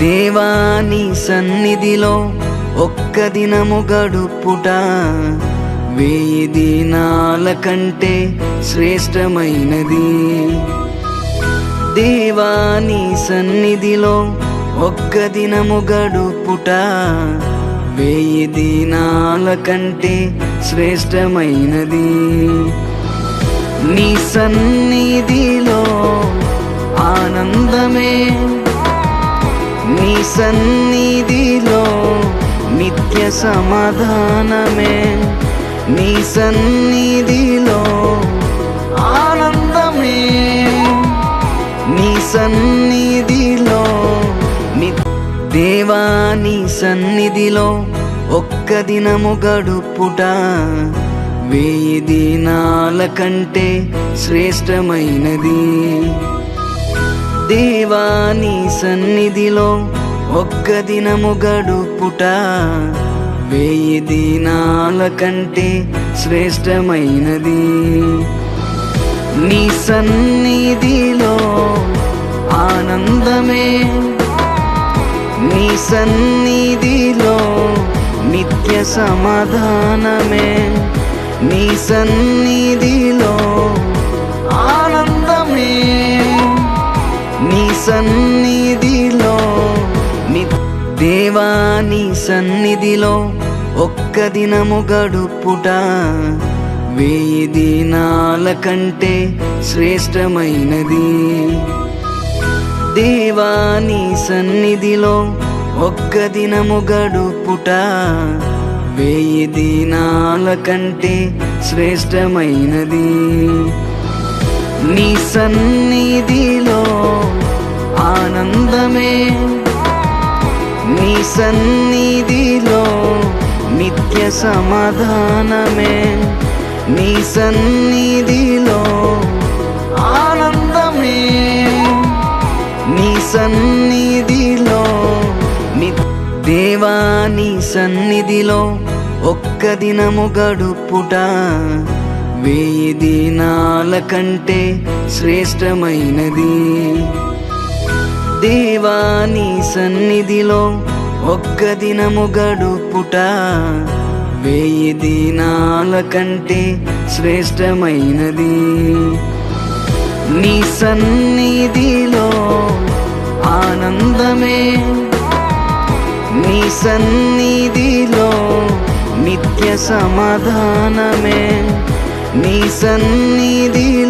దేవా నీ సన్నిధిలో ఒక్క దినము గడుపుట 1000 దినాల కంటే శ్రేష్టమైనది. దేవా నీ సన్నిధిలో ఒక్క దినము గడుపుట 1000 దినాల కంటే శ్రేష్టమైనది. నీ సన్నిధిలో ఆనందమే, నీ సన్నిధిలో నిత్య సమాధానమే, నీ సన్నిధిలో ఆనందమే, నీ సన్నిధిలో దేవా నీ సన్నిధిలో ఒక్క దినము గడుపుట 1000 దినాల కంటే శ్రేష్టమైనది. దేవా నీ సన్నిధిలో ఒక్క దినము గడుపుట 1000 దినాల కంటే శ్రేష్టమైనది. నీ సన్నిధిలో ఆనందమే, నీ సన్నిధిలో నిత్య సమాధానమే, నీ సన్నిధిలో ఆనందమే, నీ సన్నిధిలో దేవా నీ సన్నిధిలో ఒక్క దినము గడుపుట 1000 దినాల కంటే శ్రేష్టమైనది. దేవా నీ సన్నిధిలో ఒక్క దినము గడుపుట 1000 దినాల కంటే శ్రేష్టమైనది. నీ సన్నిధిలో ఆనందమే, నీ సన్నిధిలో నిత్య సమాధానమే, నీ సన్నిధిలో ఆనందమే, నీ సన్నిధిలో దేవా నీ సన్నిధిలో ఒక్క దినము గడుపుట 1000 దినాల కంటే శ్రేష్టమైనది. దేవా నీ సన్నిధిలో ఒక్క దినము గడుపుట 1000 దినాల కంటే శ్రేష్టమైనది. నీ సన్నిధిలో ఆనందమే, నీ సన్నిధిలో నిత్య సమాధానమే, నీ సన్నిధిలో